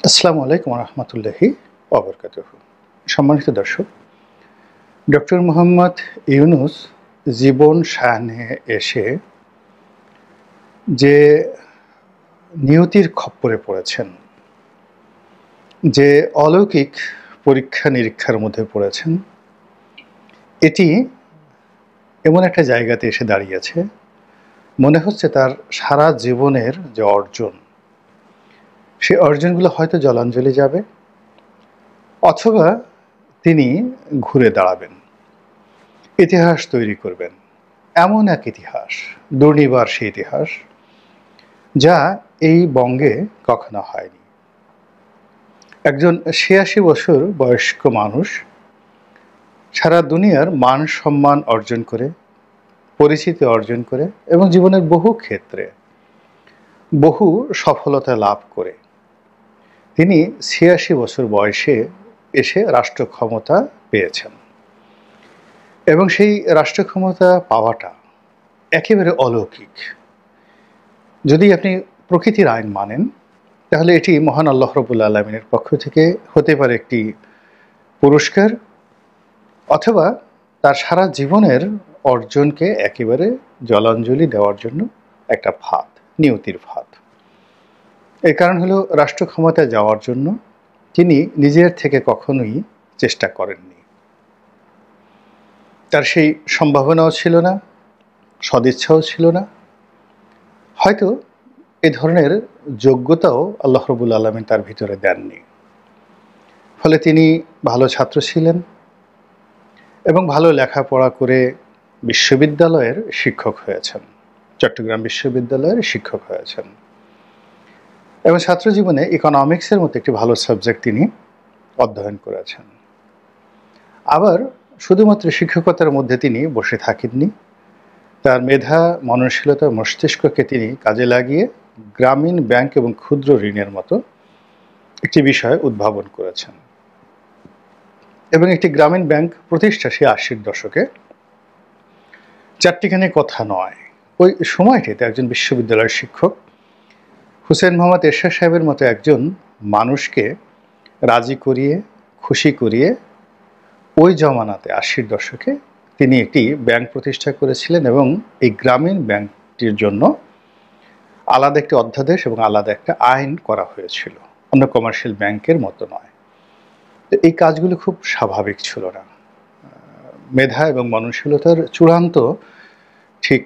আসসালামু আলাইকুম রহমতুল্লাহি ওয়াবারাকাতুহু। সম্মানিত দর্শক, ডক্টর মোহাম্মদ ইউনুস জীবন সায়ানে এসে যে নিয়তির খপ্পরে পড়েছেন, যে অলৌকিক পরীক্ষা নিরীক্ষার মধ্যে পড়েছেন, এটি এমন একটা জায়গাতে এসে দাঁড়িয়েছে, মনে হচ্ছে তার সারা জীবনের যে অর্জন, সে অর্জনগুলো হয়তো জলাঞ্জলি যাবে, অথবা তিনি ঘুরে দাঁড়াবেন, ইতিহাস তৈরি করবেন। এমন এক ইতিহাস, দুর্নিবার সে ইতিহাস, যা এই বঙ্গে কখনো হয়নি। একজন ৮৬ বছর বয়স্ক মানুষ সারা দুনিয়ার মান সম্মান অর্জন করে, পরিচিতি অর্জন করে এবং জীবনের বহু ক্ষেত্রে বহু সফলতা লাভ করে তিনি ৮৬ বছর বয়সে এসে রাষ্ট্র ক্ষমতা পেয়েছেন। এবং সেই রাষ্ট্র ক্ষমতা পাওয়াটা একেবারে অলৌকিক। যদি আপনি প্রকৃতির আইন মানেন, তাহলে এটি মহান আল্লাহ রাব্বুল আলামিনের পক্ষ থেকে হতে পারে একটি পুরস্কার, অথবা তার সারা জীবনের অর্জনকে একেবারে জলাঞ্জলি দেওয়ার জন্য একটা ফাঁদ, নিয়তির ফাঁদ। এর কারণ হলো, রাষ্ট্র ক্ষমতায় যাওয়ার জন্য তিনি নিজের থেকে কখনোই চেষ্টা করেননি। তার সেই সম্ভাবনাও ছিল না, সদিচ্ছাও ছিল না, হয়তো এ ধরনের যোগ্যতাও আল্লাহ রাব্বুল আলামিন তার ভিতরে দেননি। ফলে তিনি ভালো ছাত্র ছিলেন এবং ভালো লেখাপড়া করে বিশ্ববিদ্যালয়ের শিক্ষক হয়েছেন, চট্টগ্রাম বিশ্ববিদ্যালয়ের শিক্ষক হয়েছেন। এবং ছাত্র জীবনে ইকোনমিক্সের মতো একটি ভালো সাবজেক্ট তিনি অধ্যয়ন করেছেন। আবার শুধুমাত্র শিক্ষকতার মধ্যে তিনি বসে থাকেননি, তার মেধা, মননশীলতা, মস্তিষ্ককে তিনি কাজে লাগিয়ে গ্রামীণ ব্যাংক এবং ক্ষুদ্র ঋণের মতো একটি বিষয় উদ্ভাবন করেছেন। এবং একটি গ্রামীণ ব্যাংক প্রতিষ্ঠা সে ৮০-র দশকে, চারটিখানি কথা নয়। ওই সময়টিতে একজন বিশ্ববিদ্যালয়ের শিক্ষক হুসেন মোহাম্মদ এরশাদ সাহেবের মতো একজন মানুষকে রাজি করিয়ে, খুশি করিয়ে ওই জমানাতে ৮০-র দশকে তিনি একটি ব্যাংক প্রতিষ্ঠা করেছিলেন। এবং এই গ্রামীণ ব্যাংকটির জন্য আলাদা একটি অধ্যাদেশ এবং আলাদা একটা আইন করা হয়েছিল, অন্য কমার্শিয়াল ব্যাংকের মতো নয়। তো এই কাজগুলো খুব স্বাভাবিক ছিল না। মেধা এবং মননশীলতার চূড়ান্ত ঠিক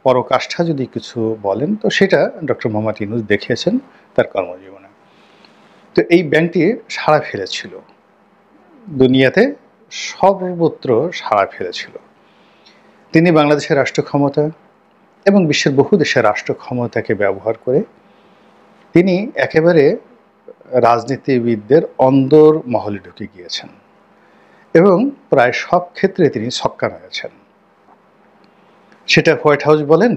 পরাকাষ্ঠা যদি কিছু বলেন, তো সেটা ডক্টর মোহাম্মদ ইউনুস দেখিয়েছেন তার কর্মজীবনে। তো এই ব্যাংকটি সাড়া ফেলেছিল, দুনিয়াতে সর্বত্র সাড়া ফেলেছিল। তিনি বাংলাদেশের রাষ্ট্র ক্ষমতা এবং বিশ্বের বহু দেশের রাষ্ট্র ক্ষমতাকে ব্যবহার করে তিনি একেবারে রাজনীতিবিদদের অন্দর মহলে ঢুকে গিয়েছেন এবং প্রায় সব ক্ষেত্রে তিনি ছক্কা মেরেছেন। সেটা হোয়াইট হাউস বলেন,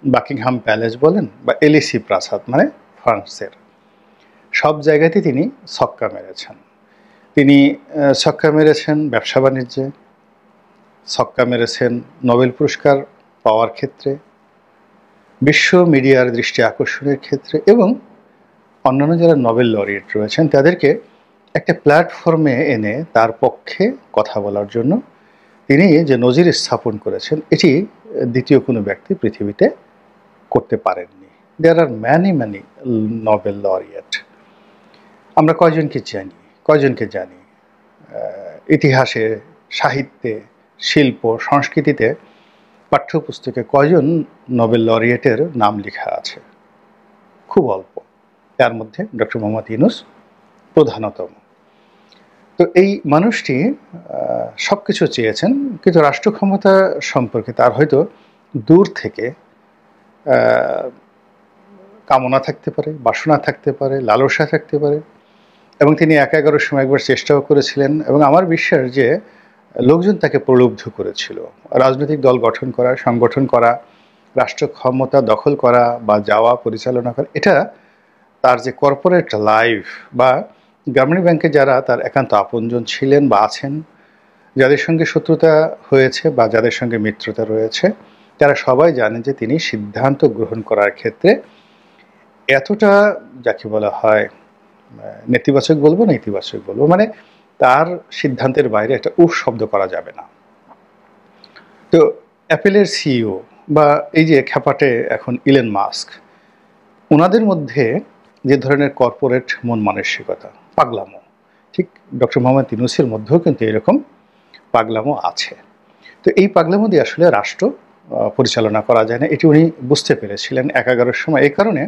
বাকিংহাম প্যালেস বলেন, বা এলিসি প্রাসাদ মানে ফ্রান্সের, সব জায়গাতে তিনি ছক্কা মেরেছেন। তিনি ছক্কা মেরেছেন ব্যবসা বাণিজ্যে, ছক্কা মেরেছেন নোবেল পুরস্কার পাওয়ার ক্ষেত্রে, বিশ্ব মিডিয়ার দৃষ্টি আকর্ষণের ক্ষেত্রে, এবং অন্যান্য যারা নোবেল লরিয়েট রয়েছেন তাদেরকে একটা প্ল্যাটফর্মে এনে তার পক্ষে কথা বলার জন্য তিনি যে নজির স্থাপন করেছেন, এটি দ্বিতীয় কোনো ব্যক্তি পৃথিবীতে করতে পারেননি। দেয়ার আর ম্যানি নোবেল লরিয়েট। আমরা কয়জনকে জানি ইতিহাসে, সাহিত্যে, শিল্প, সংস্কৃতিতে, পাঠ্যপুস্তকে কয়জন নোবেল লরিয়েটের নাম লেখা আছে? খুব অল্প। তার মধ্যে ডক্টর মোহাম্মদ ইউনুস প্রধানতম। তো এই মানুষটি সব কিছু চেয়েছেন, কিন্তু রাষ্ট্র ক্ষমতা সম্পর্কে তার হয়তো দূর থেকে কামনা থাকতে পারে, বাসনা থাকতে পারে, লালসা থাকতে পারে। এবং তিনি ১১ সময় একবার চেষ্টাও করেছিলেন, এবং আমার বিশ্বাস যে লোকজন তাকে প্রলুব্ধ করেছিল রাজনৈতিক দল গঠন করা, সংগঠন করা, রাষ্ট্র ক্ষমতা দখল করা বা যাওয়া, পরিচালনা করা। এটা তার যে কর্পোরেট লাইফ বা গ্রামীণ ব্যাংকে যারা তার একান্ত আপনজন ছিলেন বা আছেন, যাদের সঙ্গে শত্রুতা হয়েছে বা যাদের সঙ্গে মিত্রতা রয়েছে, তারা সবাই জানেন যে তিনি সিদ্ধান্ত গ্রহণ করার ক্ষেত্রে এতটা, যাকে বলা হয়, নেতিবাচক বলবো না ইতিবাচক বলবো, মানে তার সিদ্ধান্তের বাইরে একটা উফ শব্দ করা যাবে না। তো অ্যাপেলের সিইও বা এই যে খ্যাপাটে এখন ইলন মাস্ক, ওনাদের মধ্যে যে ধরনের কর্পোরেট মন মানসিকতা, পাগলামো, ঠিক ডক্টর মোহাম্মদ ইউনূসের মধ্যেও কিন্তু এরকম পাগলামো আছে। তো এই পাগলামো দিয়ে আসলে রাষ্ট্র পরিচালনা করা যায় না, এটি উনি বুঝতে পেরেছিলেন 11-এর সময়। এই কারণে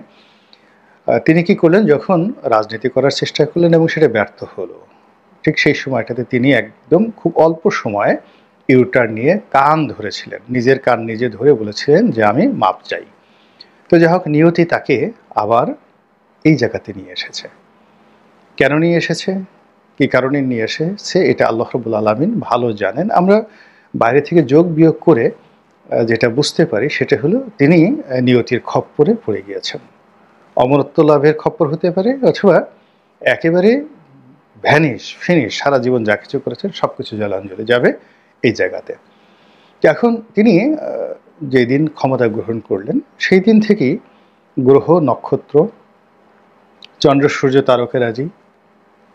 তিনি কি করলেন, যখন রাজনীতি করার চেষ্টা করলেন এবং সেটা ব্যর্থ হলো, ঠিক সেই সময়টাতে তিনি একদম খুব অল্প সময়ে ইউটার্ন নিয়ে কান ধরেছিলেন, নিজের কান নিজে ধরে বলেছিলেন যে আমি মাপ চাই। তো যাই হোক, নিয়তি তাকে আবার এই জায়গাতে নিয়ে এসেছে। কেন নিয়ে এসেছে, কী কারণে নিয়ে এসেছে, এটা আল্লাহ রাব্বুল আলামিন ভালো জানেন। আমরা বাইরে থেকে যোগ বিয়োগ করে যেটা বুঝতে পারি সেটা হলো তিনি নিয়তির খপ্পরে পড়ে গিয়েছেন। অমরত্ব লাভের খপ্পর হতে পারে, অথবা একেবারে ফিনিশ, সারা জীবন যা কিছু করেছেন সব কিছু জলাঞ্জলি যাবে এই জায়গাতে। এখন তিনি যেদিন ক্ষমতা গ্রহণ করলেন সেই দিন থেকেই গ্রহ নক্ষত্র, চন্দ্র সূর্য তারকারাজি,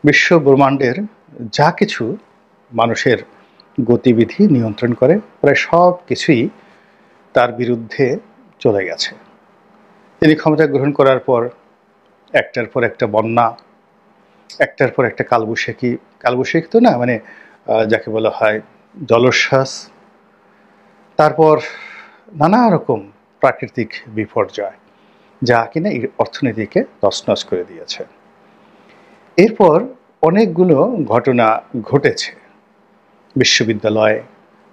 বিশ্ব ব্রহ্মাণ্ডের যা কিছু মানুষের গতিবিধি নিয়ন্ত্রণ করে, প্রায় সব কিছুই তার বিরুদ্ধে চলে গেছে। তিনি ক্ষমতা গ্রহণ করার পর একটার পর একটা বন্যা, একটার পর একটা কালবৈশাখী তো না, মানে যাকে বলা হয় জলোচ্ছ্বাস, তারপর নানা রকম প্রাকৃতিক বিপর্যয়, যা কিনা এই অর্থনীতিকে তছনছ করে দিয়েছে। এরপর অনেকগুলো ঘটনা ঘটেছে বিশ্ববিদ্যালয়ে,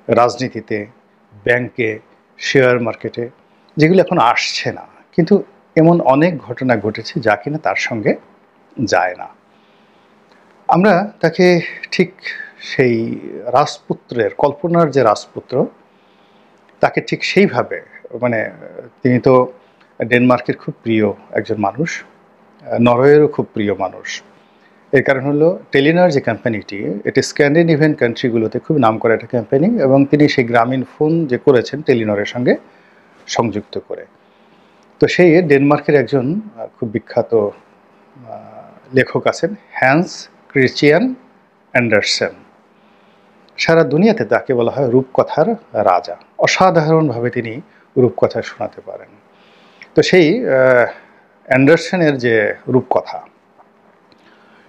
রাজনীতিতে, ব্যাংকে, শেয়ার মার্কেটে, যেগুলো এখন আসছে না, কিন্তু এমন অনেক ঘটনা ঘটেছে যা কিনা তার সঙ্গে যায় না। আমরা তাকে ঠিক সেই রাজপুত্রের, কল্পনার যে রাজপুত্র, তাকে ঠিক সেইভাবে, মানে তিনি তো ডেনমার্কের খুব প্রিয় একজন মানুষ, নরওয়েরও খুব প্রিয় মানুষ। এর কারণ হলো টেলিনর যে কোম্পানিটি, এটি স্ক্যান্ডিনেভিয়ান কান্ট্রিগুলোতে খুব নাম করা একটা কোম্পানি, এবং তিনি সেই গ্রামীণ ফোন যে করেছেন টেলিনরের সঙ্গে সংযুক্ত করে। তো সেই ডেনমার্কের একজন খুব বিখ্যাত লেখক আছেন, হ্যান্স ক্রিশ্চিয়ান অ্যান্ডারসেন। সারা দুনিয়াতে তাকে বলা হয় রূপকথার রাজা। অসাধারণভাবে তিনি রূপকথা শোনাতে পারেন। তো সেই অ্যান্ডারসেনের যে রূপকথা,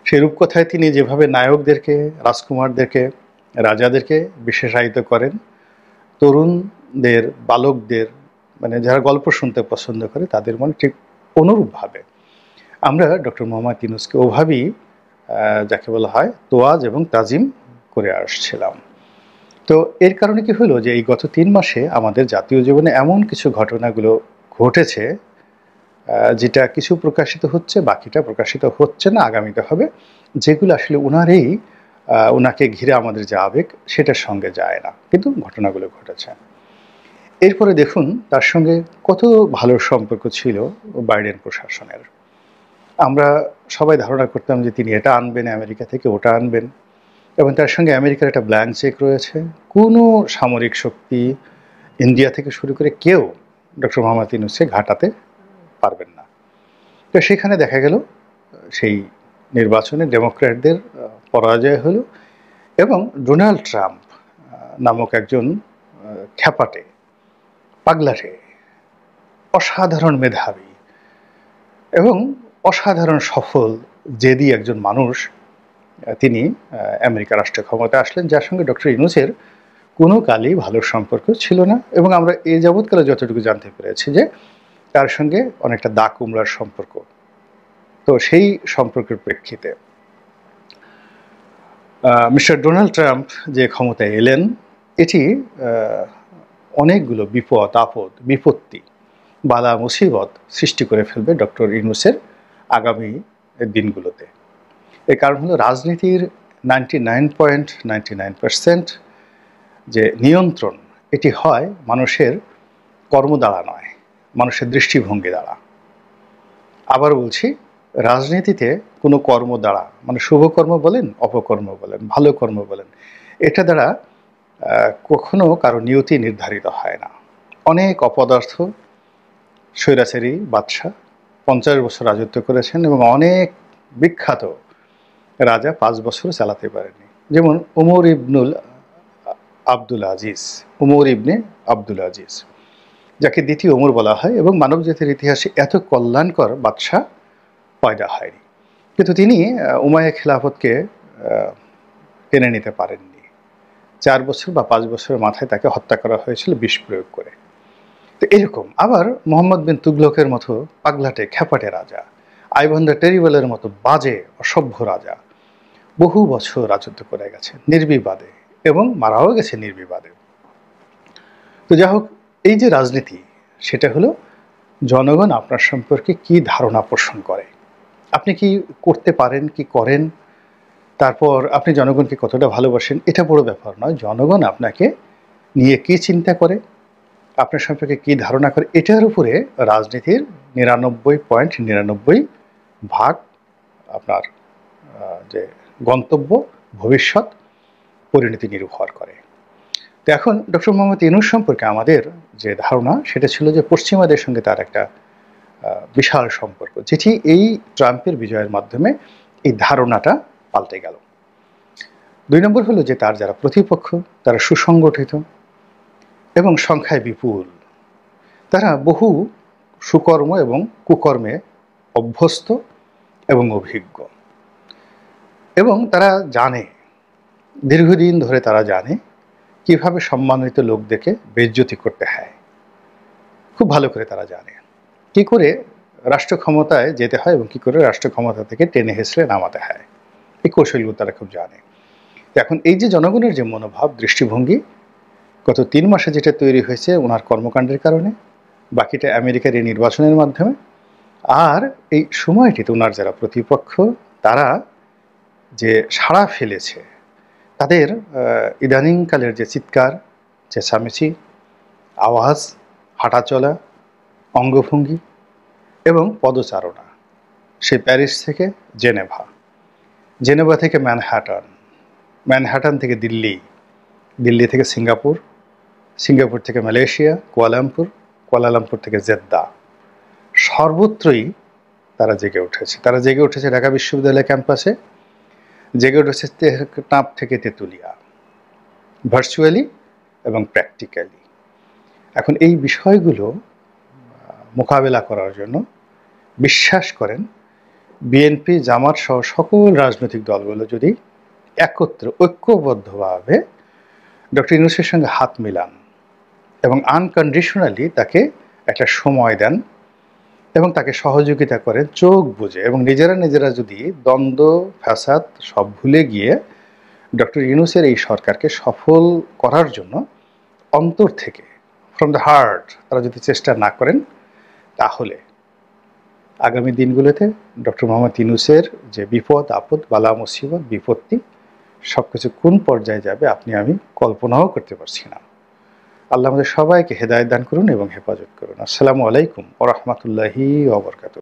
সেই রূপকথায় তিনি যেভাবে নায়কদেরকে, রাজকুমারদেরকে, রাজাদেরকে বিশেষায়িত করেন, তরুণদের, বালকদের, মানে যারা গল্প শুনতে পছন্দ করে তাদের মনে ঠিক অনুরূপভাবে আমরা ডক্টর মোহাম্মদ ইউনূসকে ওভাবেই যাকে বলা হয় তোয়াজ এবং তাজিম করে আসছিলাম। তো এর কারণে কি হলো যে এই গত 3 মাসে আমাদের জাতীয় জীবনে এমন কিছু ঘটনাগুলো ঘটেছে, যেটা কিছু প্রকাশিত হচ্ছে, বাকিটা প্রকাশিত হচ্ছে না, আগামীতে হবে, যেগুলো আসলে ওনাকে ঘিরে আমাদের যে আবেগ সেটার সঙ্গে যায় না, কিন্তু ঘটনাগুলো ঘটেছে। এরপরে দেখুন তার সঙ্গে কত ভালো সম্পর্ক ছিল বাইডেন প্রশাসনের। আমরা সবাই ধারণা করতাম যে তিনি এটা আনবেন আমেরিকা থেকে, ওটা আনবেন, এবং তার সঙ্গে আমেরিকার একটা ব্ল্যাঙ্ক চেক রয়েছে। কোনো সামরিক শক্তি, ইন্ডিয়া থেকে শুরু করে কেউ ডক্টর মোহাম্মদ ইউনূসকে ঘাটাতে পারবেন না। তো সেখানে দেখা গেল সেই নির্বাচনে ডেমোক্র্যাটদের পরাজয় হলো, এবং ডোনাল্ড ট্রাম্প নামক একজন খ্যাপাটে, পাগলাটে, অসাধারণ মেধাবী এবং অসাধারণ সফল জেদি একজন মানুষ, তিনি আমেরিকা রাষ্ট্র ক্ষমতায় আসলেন, যার সঙ্গে ডক্টর ইউনূসের কোনো কালই ভালো সম্পর্ক ছিল না। এবং আমরা এই যাবৎকালে যতটুকু জানতে পেরেছি যে তার সঙ্গে অনেকটা দা কুমড়ার সম্পর্ক। তো সেই সম্পর্কের প্রেক্ষিতে মিস্টার ডোনাল্ড ট্রাম্প যে ক্ষমতায় এলেন, এটি অনেকগুলো বিপদ আপদ, বিপত্তি, বালা মুসিবত সৃষ্টি করে ফেলবে ডক্টর ইউনূসের আগামী দিনগুলোতে। এর কারণ হলো রাজনীতির 99.99% যে নিয়ন্ত্রণ, এটি হয় মানুষের কর্ম দ্বারা নয়, মানুষের দৃষ্টিভঙ্গি দ্বারা। আবার বলছি, রাজনীতিতে কোনো কর্ম দ্বারা, মানে শুভকর্ম বলেন, অপকর্ম বলেন, ভালো কর্ম বলেন, এটা দ্বারা কখনো কারো নিয়তি নির্ধারিত হয় না। অনেক অপদার্থ স্বৈরাচারী বাদশাহ 50 বছর রাজত্ব করেছেন এবং অনেক বিখ্যাত রাজা 5 বছর চালাতে পারেনি। যেমন উমর ইবনুল আব্দুল আজিজ, উমর ইবনে আব্দুল আজিজ, যাকে দ্বিতীয় ওমর বলা হয়, এবং মানবজাতির ইতিহাসে এত কল্যাণকর বাদশাহ পয়দা হয়নি। কিন্তু তিনি উমাইয়া খেলাফতকে টেনে নিতে পারেননি। 4 বছর বা 5 বছরের মাথায় তাকে হত্যা করা হয়েছিল বিষ প্রয়োগ করে। তো এরকম আবার মোহাম্মদ বিন তুগলকের মতো পাগলাটে খ্যাপাটে রাজা, আইভান দ্য টেরিবলের মতো বাজে অসভ্য রাজা বহু বছর রাজত্ব করে গেছে নির্বিবাদে, এবং মারাও গেছে নির্বিবাদে। তো যাই হোক, এই যে রাজনীতি, সেটা হলো জনগণ আপনার সম্পর্কে কি ধারণা পোষণ করে, আপনি কি করতে পারেন, কি করেন, তারপর আপনি জনগণকে কতটা ভালোবাসেন, এটা বড় ব্যাপার নয়। জনগণ আপনাকে নিয়ে কি চিন্তা করে, আপনার সম্পর্কে কি ধারণা করে, এটার উপরে রাজনীতির 99.99 ভাগ আপনার যে গন্তব্য, ভবিষ্যৎ, পরিণতি নির্ভর করে। তো এখন ডক্টর মোহাম্মদ ইউনূস সম্পর্কে আমাদের যে ধারণা, সেটা ছিল যে পশ্চিমাদের সঙ্গে তার একটা বিশাল সম্পর্ক, যেটি এই ট্রাম্পের বিজয়ের মাধ্যমে এই ধারণাটা পাল্টে গেল। 2 নম্বর হলো যে তার যারা প্রতিপক্ষ, তারা সুসংগঠিত এবং সংখ্যায় বিপুল, তারা বহু সুকর্ম এবং কুকর্মে অভ্যস্ত এবং অভিজ্ঞ, এবং তারা জানে, দীর্ঘদিন ধরে তারা জানে কিভাবে সম্মানিত লোকদেরকে বেইজ্জতি করতে হয়। খুব ভালো করে তারা জানে কি করে রাষ্ট্র ক্ষমতায় যেতে হয় এবং কি করে রাষ্ট্র ক্ষমতা থেকে টেনে হেসড়ে নামাতে হয়। এই কৌশলগুলো তারা খুব জানে। এখন এই যে জনগণের যে মনোভাব, দৃষ্টিভঙ্গি গত 3 মাসে যেটা তৈরি হয়েছে ওনার কর্মকাণ্ডের কারণে, বাকিটা আমেরিকার এই নির্বাচনের মাধ্যমে, আর এই সময়টিতে ওনার যারা প্রতিপক্ষ তারা যে সাড়া ফেলেছে, তাদের ইদানিংকালের যে চিৎকার, চেঁচামেচি, আওয়াজ, হাঁটাচলা, অঙ্গভঙ্গি এবং পদচারণা, সে প্যারিস থেকে জেনেভা, জেনেভা থেকে ম্যানহাটান, ম্যানহাটান থেকে দিল্লি, দিল্লি থেকে সিঙ্গাপুর, সিঙ্গাপুর থেকে মালয়েশিয়া, কুয়ালালামপুর, কুয়ালালামপুর থেকে জেদ্দা, সর্বত্রই তারা জেগে উঠেছে। তারা জেগে উঠেছে ঢাকা বিশ্ববিদ্যালয় ক্যাম্পাসে, জেগে উঠেছে টাপ থেকে তেঁতুলিয়া, ভার্চুয়ালি এবং প্র্যাকটিক্যালি। এখন এই বিষয়গুলো মোকাবেলা করার জন্য বিশ্বাস করেন বিএনপি, জামাত সহ সকল রাজনৈতিক দলগুলো যদি একত্রে ঐক্যবদ্ধভাবে ডক্টর ইউনূসের সঙ্গে হাত মিলান এবং আনকন্ডিশনালি তাকে একটা সময় দেন এবং তাকে সহযোগিতা করেন চোখ বুজে, এবং নিজেরা যদি দ্বন্দ্ব ফ্যাসাদ সব ভুলে গিয়ে ডক্টর ইউনূসের এই সরকারকে সফল করার জন্য অন্তর থেকে, ফ্রম দ্য হার্ট, তারা যদি চেষ্টা না করেন, তাহলে আগামী দিনগুলোতে ডক্টর মোহাম্মদ ইউনূসের যে বিপদ আপদ, বালা মুসিবত, বিপত্তি, সব কিছু কোন পর্যায়ে যাবে আপনি আমি কল্পনাও করতে পারছি না। আল্লাহ আমাদের সবাইকে হেদায়েত দান করুন এবং হেফাজত করুন। আসসালামু আলাইকুম ওয়া রাহমাতুল্লাহি ওয়া বারাকাতুহু।